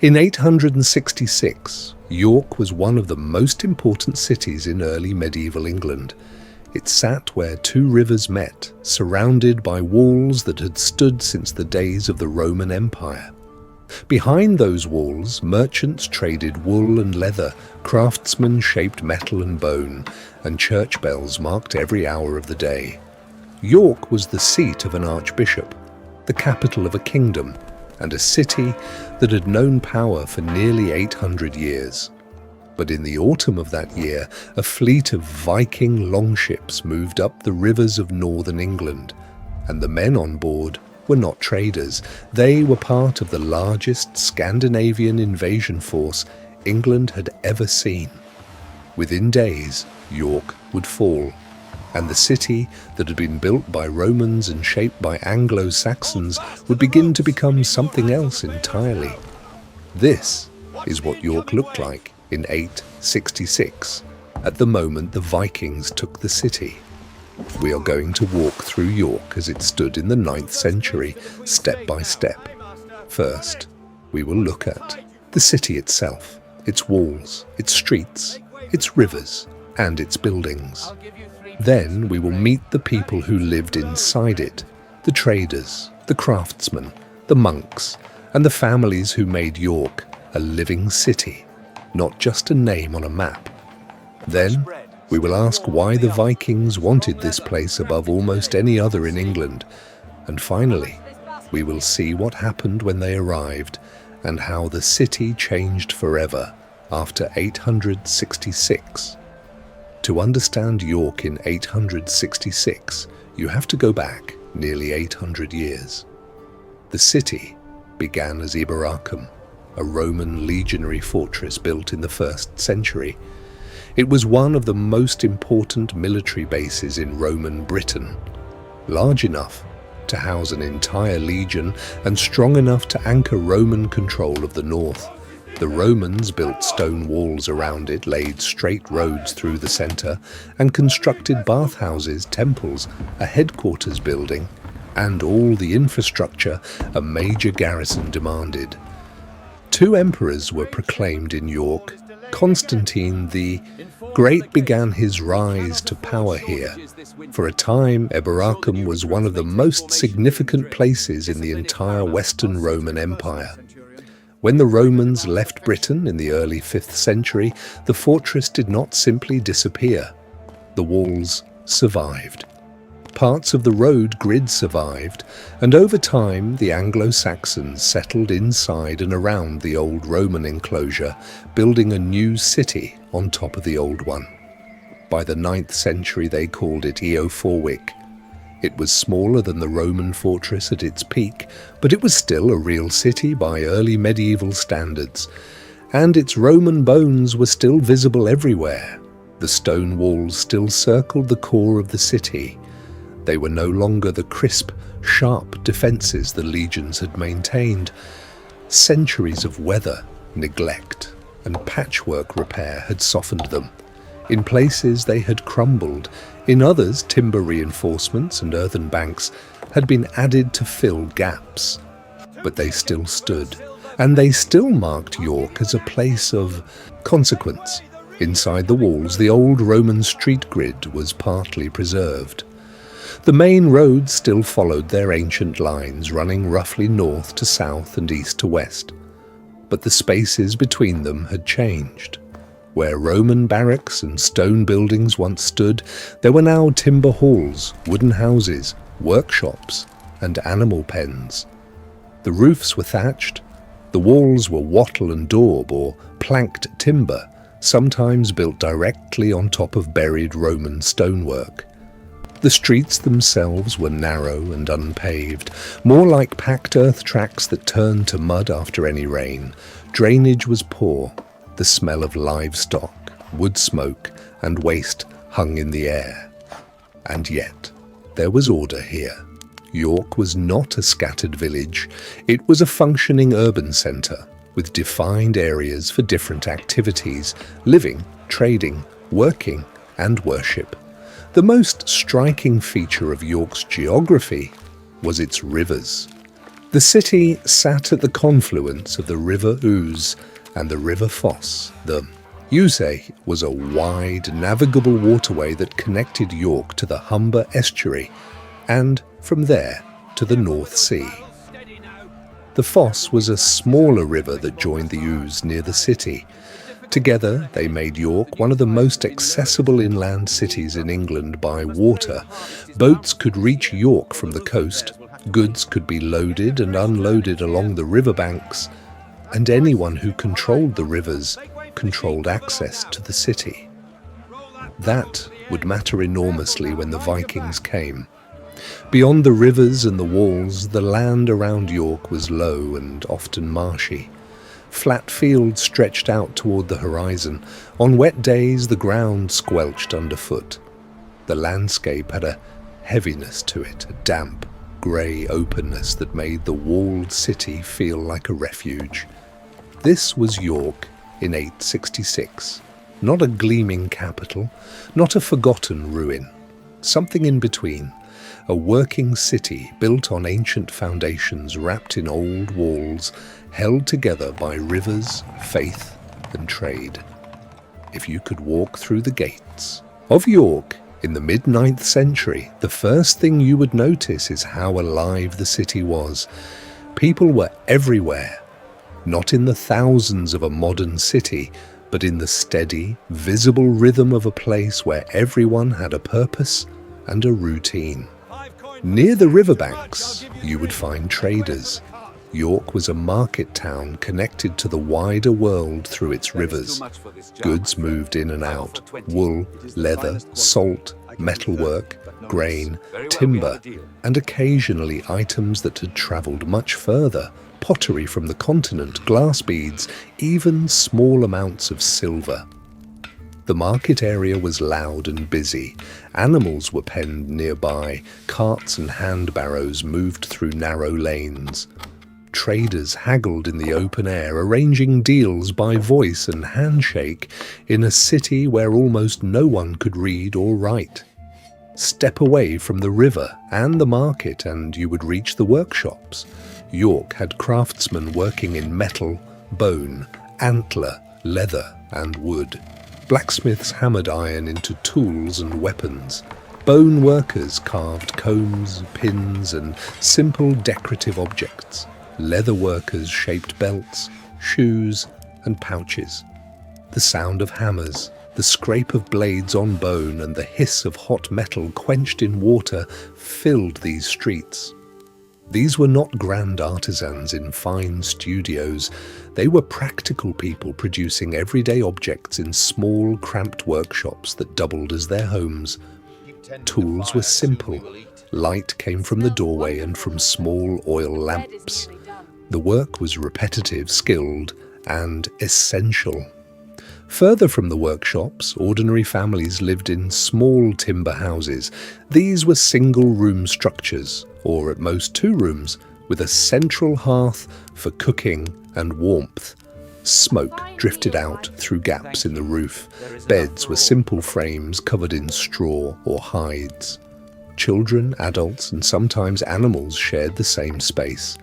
In 866, York was one of the most important cities in early medieval England. It sat where two rivers met, surrounded by walls that had stood since the days of the Roman Empire. Behind those walls, merchants traded wool and leather, craftsmen shaped metal and bone, and church bells marked every hour of the day. York was the seat of an archbishop, the capital of a kingdom, and a city that had known power for nearly 800 years. But in the autumn of that year, a fleet of Viking longships moved up the rivers of northern England, and the men on board were not traders. They were part of the largest Scandinavian invasion force England had ever seen. Within days, York would fall, and the city that had been built by Romans and shaped by Anglo-Saxons would begin to become something else entirely. This is what York looked like in 866, at the moment the Vikings took the city. We are going to walk through York as it stood in the 9th century, step by step. First, we will look at the city itself, its walls, its streets, its rivers, and its buildings. Then we will meet the people who lived inside it, the traders, the craftsmen, the monks, and the families who made York a living city, not just a name on a map. Then we will ask why the Vikings wanted this place above almost any other in England. And finally, we will see what happened when they arrived and how the city changed forever after 866. To understand York in 866, you have to go back nearly 800 years. The city began as Iberacum, a Roman legionary fortress built in the 1st century. It was one of the most important military bases in Roman Britain, large enough to house an entire legion and strong enough to anchor Roman control of the north. The Romans built stone walls around it, laid straight roads through the center, and constructed bathhouses, temples, a headquarters building, and all the infrastructure a major garrison demanded. 2 emperors were proclaimed in York. Constantine the Great began his rise to power here. For a time, Iberacum was one of the most significant places in the entire Western Roman Empire. When the Romans left Britain in the early 5th century, the fortress did not simply disappear. The walls survived. Parts of the road grid survived, and over time the Anglo-Saxons settled inside and around the old Roman enclosure, building a new city on top of the old one. By the 9th century they called it Jorvik. It was smaller than the Roman fortress at its peak, but it was still a real city by early medieval standards, and its Roman bones were still visible everywhere. The stone walls still circled the core of the city. They were no longer the crisp, sharp defences the legions had maintained. Centuries of weather, neglect, and patchwork repair had softened them. In places they had crumbled, in others timber reinforcements and earthen banks had been added to fill gaps. But they still stood, and they still marked York as a place of consequence. Inside the walls, the old Roman street grid was partly preserved. The main roads still followed their ancient lines, running roughly north to south and east to west. But the spaces between them had changed. Where Roman barracks and stone buildings once stood, there were now timber halls, wooden houses, workshops, and animal pens. The roofs were thatched. The walls were wattle and daub or planked timber, sometimes built directly on top of buried Roman stonework. The streets themselves were narrow and unpaved, more like packed earth tracks that turned to mud after any rain. Drainage was poor. The smell of livestock, wood smoke, and waste hung in the air. And yet, there was order here. York was not a scattered village. It was a functioning urban centre, with defined areas for different activities, living, trading, working, and worship. The most striking feature of York's geography was its rivers. The city sat at the confluence of the River Ouse and the River Foss. The Ouse was a wide, navigable waterway that connected York to the Humber estuary and, from there, to the North Sea. The Foss was a smaller river that joined the Ouse near the city. Together, they made York one of the most accessible inland cities in England by water. Boats could reach York from the coast, goods could be loaded and unloaded along the riverbanks, and anyone who controlled the rivers controlled access to the city. That would matter enormously when the Vikings came. Beyond the rivers and the walls, the land around York was low and often marshy. Flat fields stretched out toward the horizon. On wet days, the ground squelched underfoot. The landscape had a heaviness to it, a damp, grey openness that made the walled city feel like a refuge. This was York in 866. Not a gleaming capital, not a forgotten ruin. Something in between. A working city built on ancient foundations wrapped in old walls, held together by rivers, faith, and trade. If you could walk through the gates of York in the mid-9th century, the first thing you would notice is how alive the city was. People were everywhere, not in the thousands of a modern city, but in the steady, visible rhythm of a place where everyone had a purpose and a routine. Near the riverbanks, you would find traders. York was a market town connected to the wider world through its rivers. Goods moved in and out: wool, leather, salt, metalwork, grain, timber, and occasionally items that had travelled much further: pottery from the continent, glass beads, even small amounts of silver. The market area was loud and busy. Animals were penned nearby. Carts and hand barrows moved through narrow lanes. Traders haggled in the open air, arranging deals by voice and handshake in a city where almost no one could read or write. Step away from the river and the market and you would reach the workshops. York had craftsmen working in metal, bone, antler, leather, and wood. Blacksmiths hammered iron into tools and weapons. Bone workers carved combs, pins, and simple decorative objects. Leather workers shaped belts, shoes, and pouches. The sound of hammers, the scrape of blades on bone, and the hiss of hot metal quenched in water filled these streets. These were not grand artisans in fine studios. They were practical people producing everyday objects in small, cramped workshops that doubled as their homes. Tools were simple. Light came from the doorway and from small oil lamps. The work was repetitive, skilled, and essential. Further from the workshops, ordinary families lived in small timber houses. These were single-room structures, or at most 2 rooms, with a central hearth for cooking and warmth. Smoke drifted out through gaps in the roof. Beds were simple frames covered in straw or hides. Children, adults, and sometimes animals shared the same space.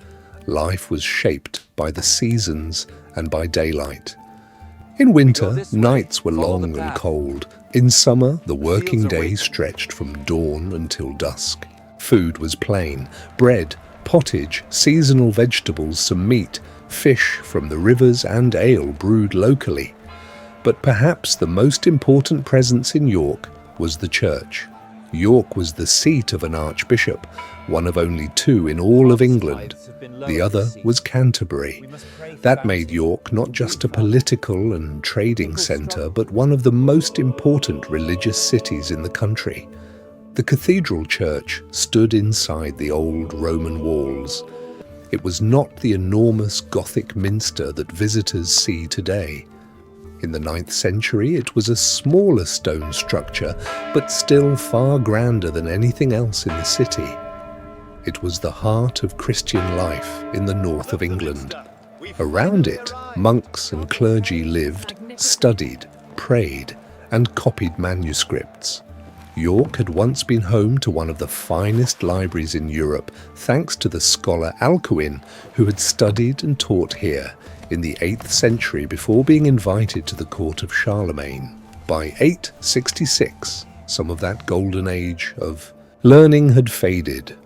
Life was shaped by the seasons and by daylight. In winter, nights were long and cold. In summer, the working day stretched from dawn until dusk. Food was plain: bread, pottage, seasonal vegetables, some meat, fish from the rivers, and ale brewed locally. But perhaps the most important presence in York was the church. York was the seat of an archbishop, one of only 2 in all of England. The other was Canterbury. That made York not just a political and trading centre, but one of the most important religious cities in the country. The cathedral church stood inside the old Roman walls. It was not the enormous Gothic minster that visitors see today. In the 9th century, it was a smaller stone structure, but still far grander than anything else in the city. It was the heart of Christian life in the north of England. Around it, monks and clergy lived, studied, prayed, and copied manuscripts. York had once been home to one of the finest libraries in Europe, thanks to the scholar Alcuin, who had studied and taught here in the 8th century before being invited to the court of Charlemagne. By 866, some of that golden age of learning had faded.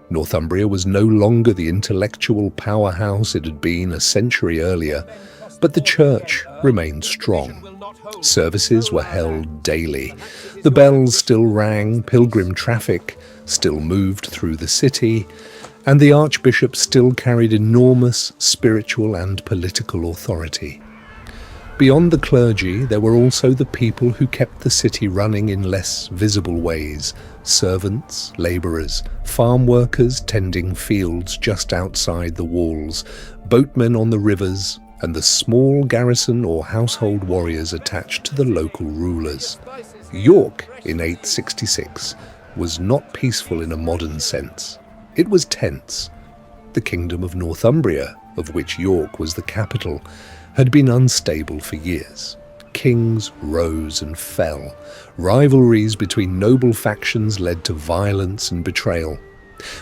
Northumbria was no longer the intellectual powerhouse it had been a century earlier, but the church remained strong. Services were held daily. The bells still rang, pilgrim traffic still moved through the city, and the archbishop still carried enormous spiritual and political authority. Beyond the clergy, there were also the people who kept the city running in less visible ways: servants, labourers, farm workers tending fields just outside the walls, boatmen on the rivers, and the small garrison or household warriors attached to the local rulers. York, in 866, was not peaceful in a modern sense. It was tense. The kingdom of Northumbria, of which York was the capital, had been unstable for years. Kings rose and fell. Rivalries between noble factions led to violence and betrayal.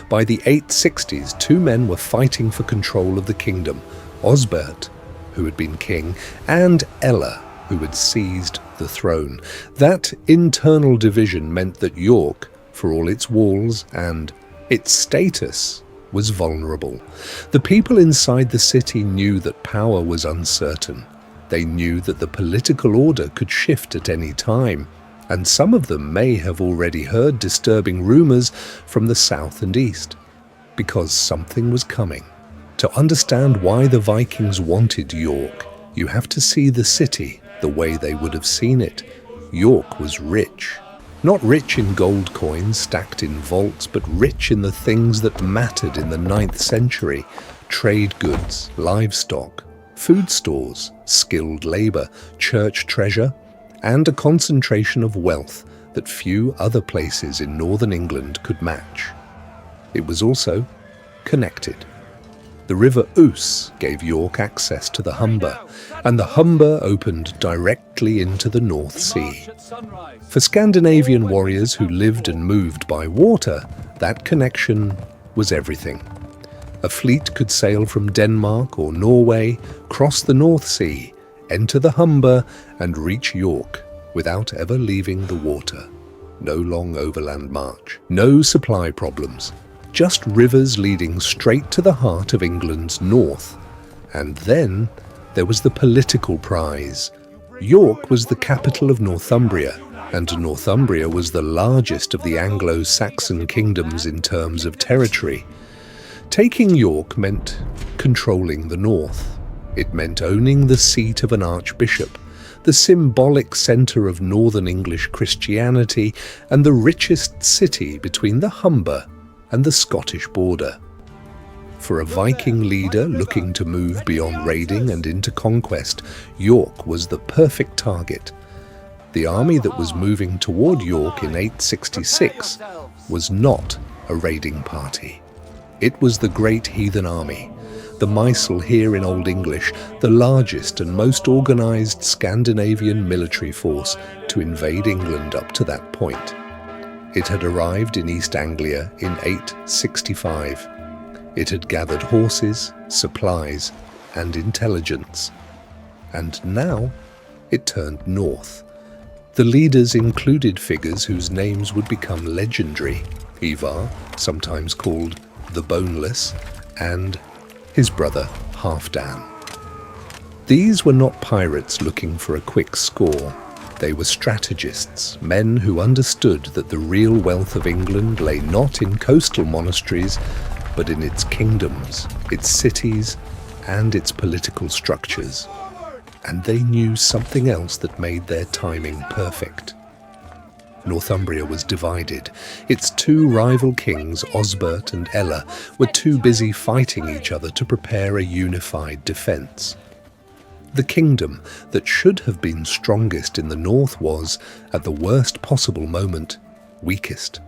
By the 860s, two men were fighting for control of the kingdom: Osbert, who had been king, and Ella, who had seized the throne. That internal division meant that York, for all its walls and its status, was vulnerable. The people inside the city knew that power was uncertain. They knew that the political order could shift at any time, and some of them may have already heard disturbing rumours from the south and east, because something was coming. To understand why the Vikings wanted York, you have to see the city the way they would have seen it. York was rich. Not rich in gold coins stacked in vaults, but rich in the things that mattered in the 9th century: trade goods, livestock, food stores, skilled labour, church treasure, and a concentration of wealth that few other places in northern England could match. It was also connected. The river Ouse gave York access to the Humber, and the Humber opened directly into the North Sea. For Scandinavian warriors who lived and moved by water, that connection was everything. A fleet could sail from Denmark or Norway, cross the North Sea, enter the Humber, and reach York without ever leaving the water. No long overland march, no supply problems. Just rivers leading straight to the heart of England's north. And then there was the political prize. York was the capital of Northumbria, and Northumbria was the largest of the Anglo-Saxon kingdoms in terms of territory. Taking York meant controlling the north. It meant owning the seat of an archbishop, the symbolic centre of northern English Christianity, and the richest city between the Humber and the Scottish border. For a Viking leader looking to move beyond raiding and into conquest, York was the perfect target. The army that was moving toward York in 866 was not a raiding party. It was the Great Heathen Army, the Mysel here in Old English, the largest and most organised Scandinavian military force to invade England up to that point. It had arrived in East Anglia in 865. It had gathered horses, supplies, and intelligence. And now it turned north. The leaders included figures whose names would become legendary: Ivar, sometimes called the Boneless, and his brother Halfdan. These were not pirates looking for a quick score. They were strategists, men who understood that the real wealth of England lay not in coastal monasteries, but in its kingdoms, its cities, and its political structures. And they knew something else that made their timing perfect. Northumbria was divided. Its two rival kings, Osbert and Ella, were too busy fighting each other to prepare a unified defence. The kingdom that should have been strongest in the north was, at the worst possible moment, weakest.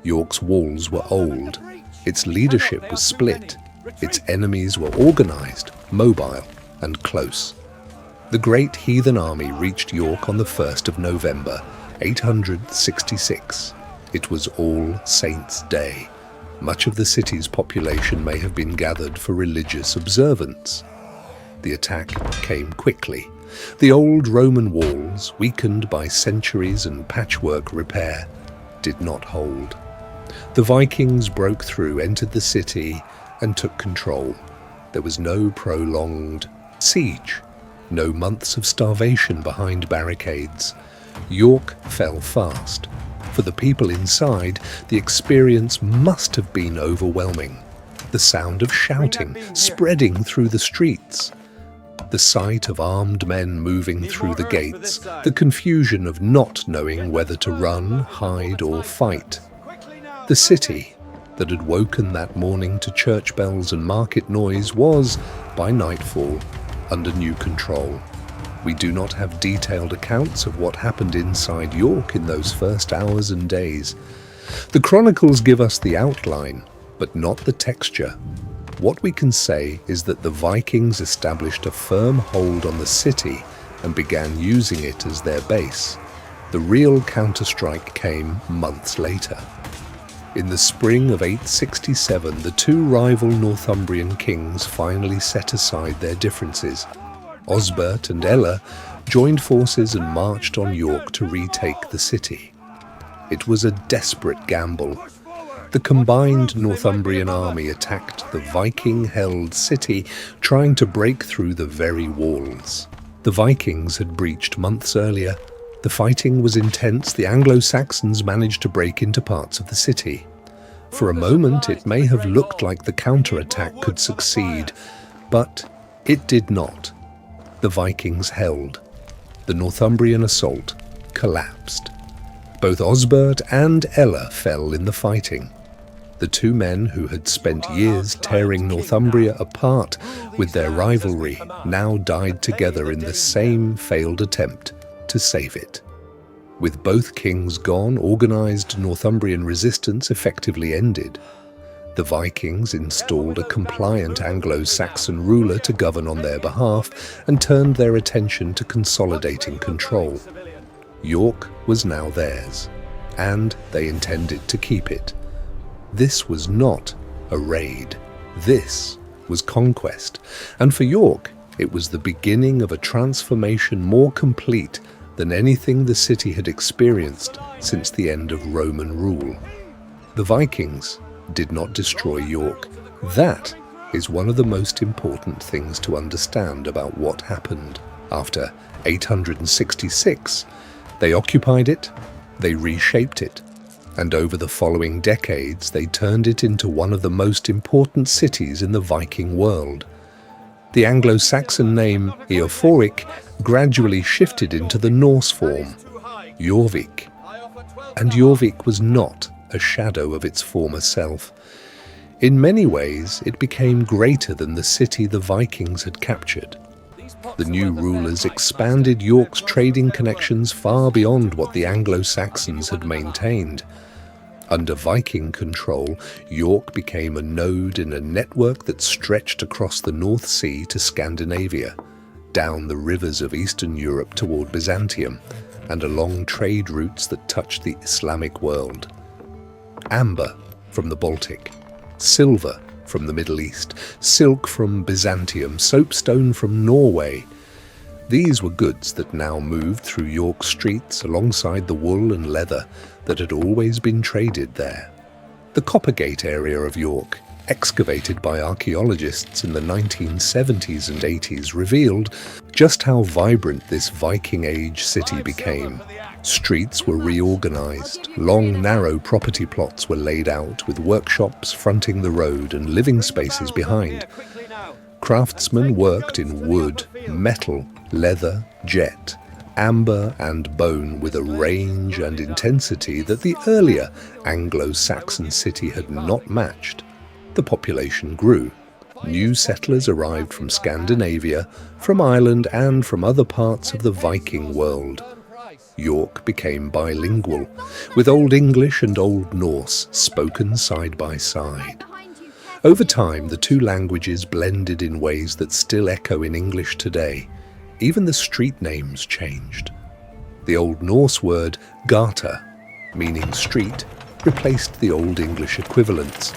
York's walls were old. Its leadership was split. Its enemies were organised, mobile, and close. The Great Heathen Army reached York on the 1st of November, 866. It was All Saints' Day. Much of the city's population may have been gathered for religious observance. The attack came quickly. The old Roman walls, weakened by centuries and patchwork repair, did not hold. The Vikings broke through, entered the city, and took control. There was no prolonged siege, no months of starvation behind barricades. York fell fast. For the people inside, the experience must have been overwhelming. The sound of shouting spreading through the streets. The sight of armed men moving through the gates, the confusion of not knowing whether to run, hide, or fight. The city, that had woken that morning to church bells and market noise, was, by nightfall, under new control. We do not have detailed accounts of what happened inside York in those first hours and days. The chronicles give us the outline, but not the texture. What we can say is that the Vikings established a firm hold on the city and began using it as their base. The real counterstrike came months later. In the spring of 867, the two rival Northumbrian kings finally set aside their differences. Osbert and Ella joined forces and marched on York to retake the city. It was a desperate gamble. The combined Northumbrian army attacked the Viking-held city, trying to break through the very walls. The Vikings had breached months earlier. The fighting was intense. The Anglo-Saxons managed to break into parts of the city. For a moment, it may have looked like the counterattack could succeed, but it did not. The Vikings held. The Northumbrian assault collapsed. Both Osbert and Ella fell in the fighting. The two men who had spent years tearing Northumbria apart with their rivalry now died together in the same failed attempt to save it. With both kings gone, organized Northumbrian resistance effectively ended. The Vikings installed a compliant Anglo-Saxon ruler to govern on their behalf and turned their attention to consolidating control. York was now theirs, and they intended to keep it. This was not a raid. This was conquest, and for York, it was the beginning of a transformation more complete than anything the city had experienced since the end of Roman rule. The Vikings did not destroy York. That is one of the most important things to understand about what happened. After 866, they occupied it, they reshaped it, and over the following decades they turned it into one of the most important cities in the Viking world. The Anglo-Saxon name Eoforik gradually shifted into the Norse form, Jorvik, and Jorvik was not a shadow of its former self. In many ways, it became greater than the city the Vikings had captured. The new rulers expanded York's trading connections far beyond what the Anglo-Saxons had maintained. Under Viking control, York became a node in a network that stretched across the North Sea to Scandinavia, down the rivers of Eastern Europe toward Byzantium, and along trade routes that touched the Islamic world. Amber from the Baltic, silver from the Middle East, silk from Byzantium, soapstone from Norway. These were goods that now moved through York streets alongside the wool and leather that had always been traded there. The Coppergate area of York, excavated by archaeologists in the 1970s and 80s, revealed just how vibrant this Viking Age city became. Streets were reorganized, long, narrow property plots were laid out with workshops fronting the road and living spaces behind. Craftsmen worked in wood, metal, leather, jet, amber and bone with a range and intensity that the earlier Anglo-Saxon city had not matched. The population grew. New settlers arrived from Scandinavia, from Ireland and from other parts of the Viking world. York became bilingual, with Old English and Old Norse spoken side by side. Over time, the two languages blended in ways that still echo in English today. Even the street names changed. The Old Norse word gata, meaning street, replaced the Old English equivalents.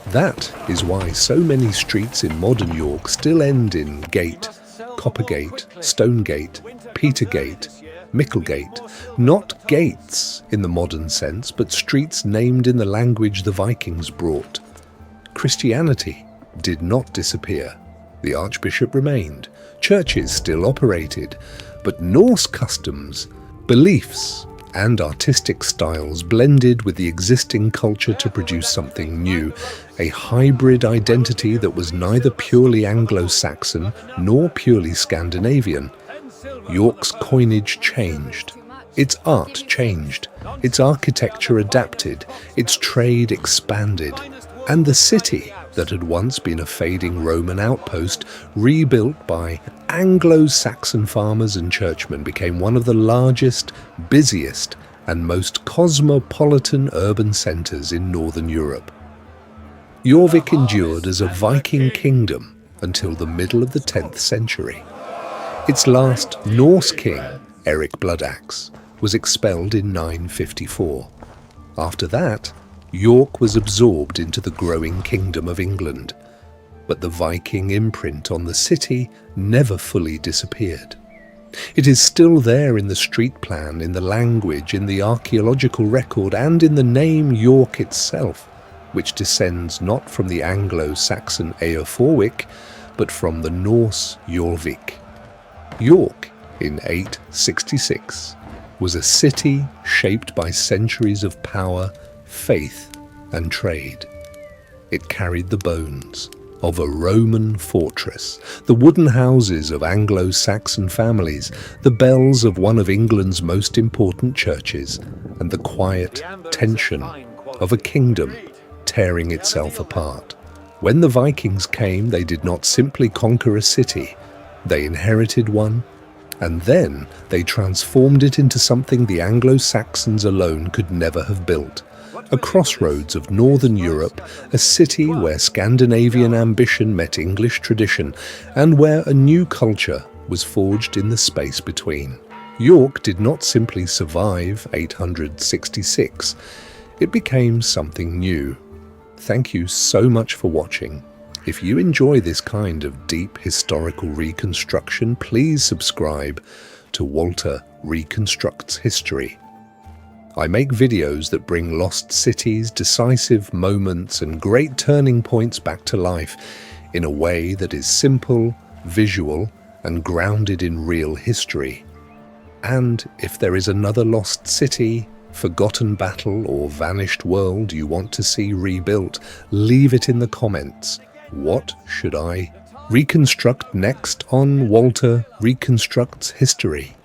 That is why so many streets in modern York still end in gate, Coppergate, Stonegate, Petergate, Micklegate, not gates in the modern sense, but streets named in the language the Vikings brought. Christianity did not disappear. The archbishop remained. Churches still operated. But Norse customs, beliefs, and artistic styles blended with the existing culture to produce something new, a hybrid identity that was neither purely Anglo-Saxon nor purely Scandinavian. York's coinage changed. Its art changed. Its architecture adapted. Its trade expanded. And the city, that had once been a fading Roman outpost, rebuilt by Anglo-Saxon farmers and churchmen, became one of the largest, busiest, and most cosmopolitan urban centres in northern Europe. Jorvik endured as a Viking kingdom until the middle of the 10th century. Its last Norse king, Eric Bloodaxe, was expelled in 954. After that, York was absorbed into the growing kingdom of England, but the Viking imprint on the city never fully disappeared. It is still there in the street plan, in the language, in the archaeological record, and in the name York itself, which descends not from the Anglo-Saxon Eoforwic, but from the Norse Jorvik. York, in 866, was a city shaped by centuries of power, faith, and trade. It carried the bones of a Roman fortress, the wooden houses of Anglo-Saxon families, the bells of one of England's most important churches, and the quiet tension of a kingdom tearing itself apart. When the Vikings came, they did not simply conquer a city. They inherited one, and then they transformed it into something the Anglo-Saxons alone could never have built. A crossroads of northern Europe, a city where Scandinavian ambition met English tradition, and where a new culture was forged in the space between. York did not simply survive 866. It became something new. Thank you so much for watching. If you enjoy this kind of deep historical reconstruction, please subscribe to Walter Reconstructs History. I make videos that bring lost cities, decisive moments, and great turning points back to life in a way that is simple, visual, and grounded in real history. And if there is another lost city, forgotten battle, or vanished world you want to see rebuilt, leave it in the comments. What should I reconstruct next on Walter Reconstructs History?